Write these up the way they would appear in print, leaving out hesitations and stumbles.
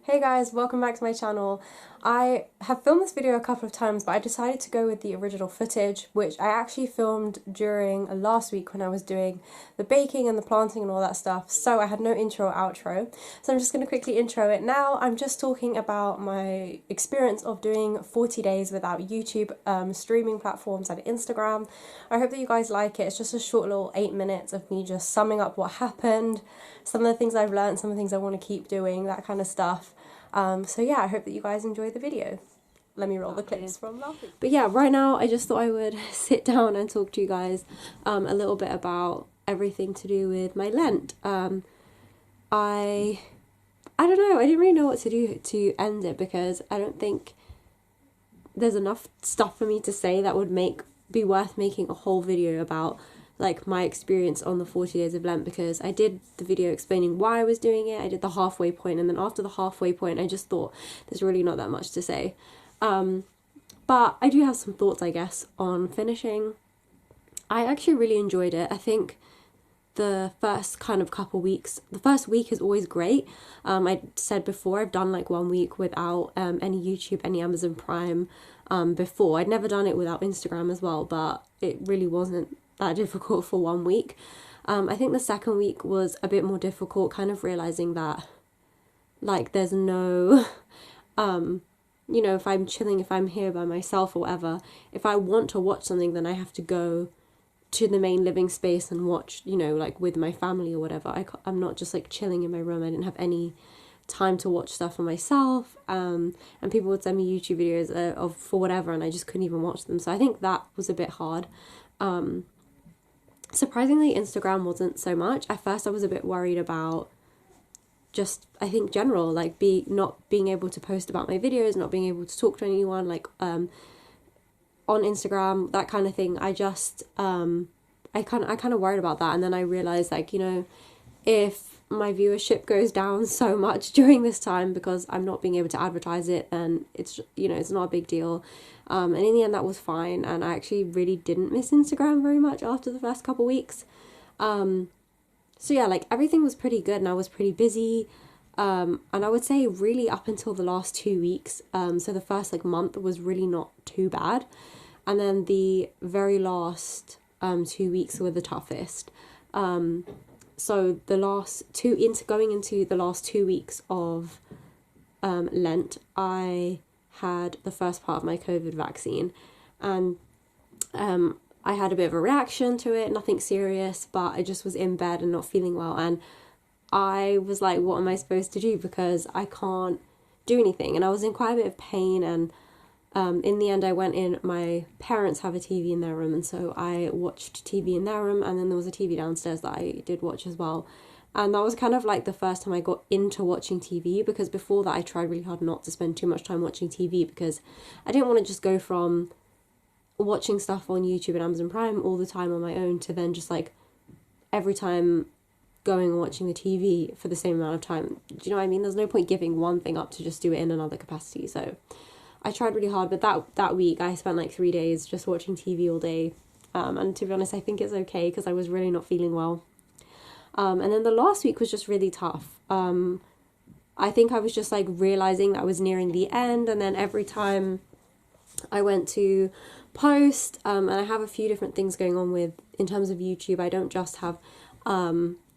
Hey guys, welcome back to my channel. I have filmed this video a couple of times, but I decided to go with the original footage, which I actually filmed during last week when I was doing the baking and the planting and all that stuff, so I had no intro or outro. So I'm just going to quickly intro it now. I'm just talking about my experience of doing 40 days without YouTube, streaming platforms and Instagram. I hope that you guys like it. It's just a short little 8 minutes of me just summing up what happened, some of the things I've learned, some of the things I want to keep doing, that kind of stuff. So yeah, I hope that you guys enjoy the video. Let me roll the clips from last week. But yeah, right now I just thought I would sit down and talk to you guys a little bit about everything to do with my Lent. I don't know, I didn't really know what to do to end it because I don't think there's enough stuff for me to say that would be worth making a whole video about, like, my experience on the 40 days of Lent, because I did the video explaining why I was doing it, I did the halfway point, and then after the halfway point I just thought there's really not that much to say. But I do have some thoughts, I guess, on finishing. I actually really enjoyed it. I think the first kind of couple weeks, the first week is always great. I said before, I've done like 1 week without any YouTube, any Amazon Prime before. I'd never done it without Instagram as well, but it really wasn't that difficult for 1 week. I think the second week was a bit more difficult, kind of realizing that, like, there's no you know, if I'm chilling, if I'm here by myself or whatever, if I want to watch something, then I have to go to the main living space and watch, you know, like with my family or whatever. I'm not just like chilling in my room. I didn't have any time to watch stuff for myself, and people would send me YouTube videos of for whatever, and I just couldn't even watch them. So I think that was a bit hard. Surprisingly, Instagram wasn't so much. At first I was a bit worried about just, I think, general, like, not being able to post about my videos, not being able to talk to anyone, like, on Instagram, that kind of thing. I just, I kind of worried about that, and then I realised, like, you know, if my viewership goes down so much during this time because I'm not being able to advertise it, then it's, you know, it's not a big deal. And in the end that was fine, and I actually really didn't miss Instagram very much after the first couple weeks. So yeah, like, everything was pretty good and I was pretty busy. And I would say really up until the last 2 weeks, so the first like month was really not too bad. And then the very last 2 weeks were the toughest. So the last going into the last 2 weeks of Lent, I had the first part of my COVID vaccine, and I had a bit of a reaction to it, nothing serious, but I just was in bed and not feeling well, and I was like, what am I supposed to do, because I can't do anything, and I was in quite a bit of pain. And in the end I went in, my parents have a TV in their room, and so I watched TV in their room, and then there was a TV downstairs that I did watch as well. And that was kind of like the first time I got into watching TV, because before that I tried really hard not to spend too much time watching TV, because I didn't want to just go from watching stuff on YouTube and Amazon Prime all the time on my own to then just, like, every time going and watching the TV for the same amount of time. Do you know what I mean? There's no point giving one thing up to just do it in another capacity. So I tried really hard, but that week I spent like 3 days just watching TV all day. And to be honest, I think it's okay because I was really not feeling well. And then the last week was just really tough. I think I was just like realizing that I was nearing the end, and then every time I went to post, and I have a few different things going on with, in terms of YouTube. I don't just have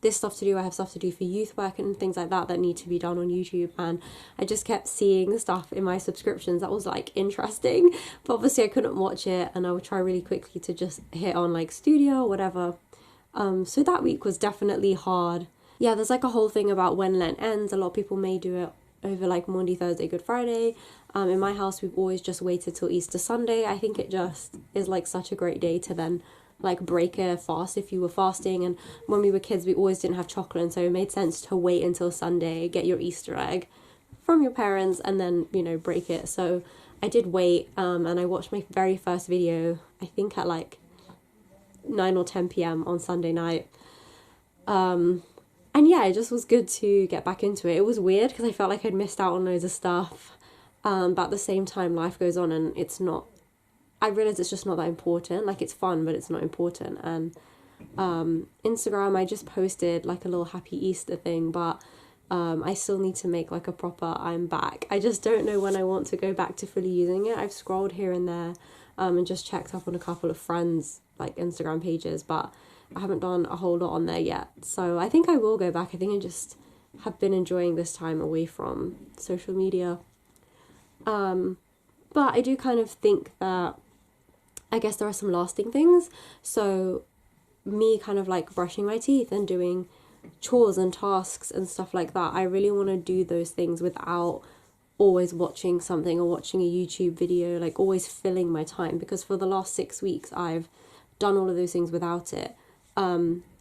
this stuff to do, I have stuff to do for youth work and things like that need to be done on YouTube, and I just kept seeing stuff in my subscriptions that was like interesting, but obviously I couldn't watch it, and I would try really quickly to just hit on like studio or whatever. So that week was definitely hard. Yeah, there's like a whole thing about when Lent ends. A lot of people may do it over like Monday, Thursday, Good Friday. In my house we've always just waited till Easter Sunday. I think it just is like such a great day to then like break a fast if you were fasting. And when we were kids we always didn't have chocolate, and so it made sense to wait until Sunday, get your Easter egg from your parents, and then, you know, break it. So I did wait, and I watched my very first video I think at like 9 or 10 p.m. on Sunday night. And yeah, it just was good to get back into it. It was weird because I felt like I'd missed out on loads of stuff, but at the same time life goes on, and it's not, I realised it's just not that important. Like, it's fun, but it's not important. And Instagram, I just posted like a little happy Easter thing, but I still need to make like a proper I'm back. I just don't know when I want to go back to fully using it. I've scrolled here and there and just checked up on a couple of friends like Instagram pages, but I haven't done a whole lot on there yet. So I think I will go back. I think I just have been enjoying this time away from social media. But I do kind of think that I guess there are some lasting things. So me kind of like brushing my teeth and doing chores and tasks and stuff like that, I really want to do those things without always watching something or watching a YouTube video, like always filling my time, because for the last 6 weeks I've done all of those things without it.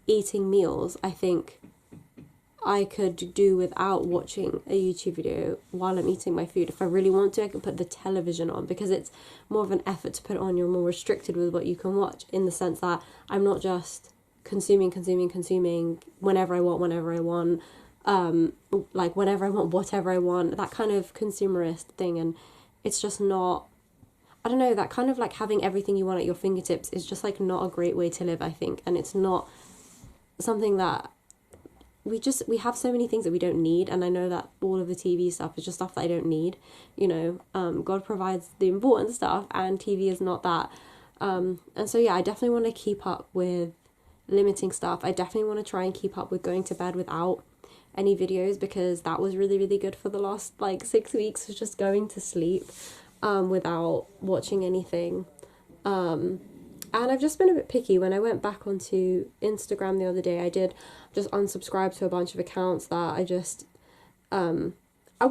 Eating meals, I think I could do without watching a YouTube video while I'm eating my food. If I really want to, I can put the television on, because it's more of an effort to put it on. You're more restricted with what you can watch, in the sense that I'm not just consuming whenever I want, like whenever I want, whatever I want, that kind of consumerist thing. And it's just not, I don't know, that kind of like having everything you want at your fingertips is just like not a great way to live, I think. And it's not something that we have so many things that we don't need. And I know that all of the TV stuff is just stuff that I don't need, you know. God provides the important stuff and TV is not that. And so yeah, I definitely want to keep up with limiting stuff. I definitely want to try and keep up with going to bed without any videos, because that was really, really good for the last like 6 weeks, was just going to sleep without watching anything. And I've just been a bit picky. When I went back onto Instagram the other day, I did just unsubscribe to a bunch of accounts that I just I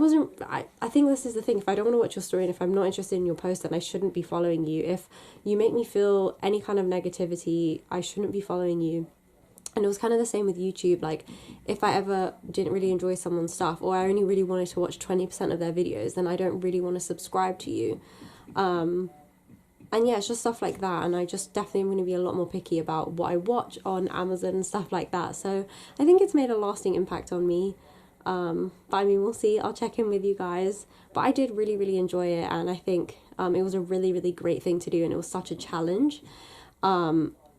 think this is the thing. If I don't want to watch your story and if I'm not interested in your post, then I shouldn't be following you. If you make me feel any kind of negativity, I shouldn't be following you. And it was kind of the same with YouTube. Like, if I ever didn't really enjoy someone's stuff, or I only really wanted to watch 20% of their videos, then I don't really want to subscribe to you. And yeah, it's just stuff like that. And I just definitely am going to be a lot more picky about what I watch on Amazon and stuff like that. So I think it's made a lasting impact on me. But I mean, we'll see. I'll check in with you guys. But I did really, really enjoy it. And I think it was a really, really great thing to do. And it was such a challenge.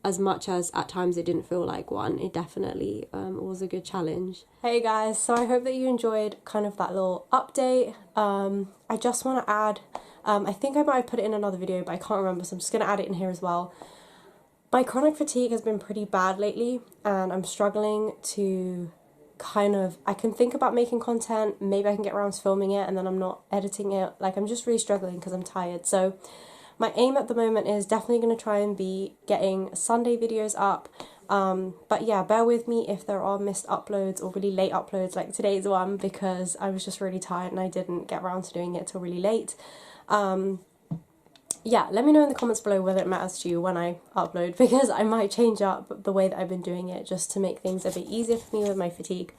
As much as at times it didn't feel like one, it definitely was a good challenge. Hey guys, so I hope that you enjoyed kind of that little update. I just want to add, I think I might have put it in another video, but I can't remember, so I'm just going to add it in here as well. My chronic fatigue has been pretty bad lately, and I'm struggling to I can think about making content, maybe I can get around to filming it, and then I'm not editing it. Like, I'm just really struggling because I'm tired. So my aim at the moment is definitely going to try and be getting Sunday videos up. But yeah, bear with me if there are missed uploads or really late uploads like today's one, because I was just really tired and I didn't get around to doing it till really late. Yeah, let me know in the comments below whether it matters to you when I upload, because I might change up the way that I've been doing it just to make things a bit easier for me with my fatigue.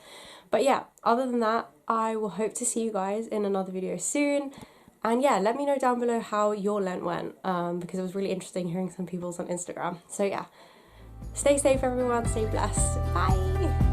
But yeah, other than that, I will hope to see you guys in another video soon. And yeah, let me know down below how your Lent went, because it was really interesting hearing some people's on Instagram. So yeah, stay safe everyone, stay blessed, bye!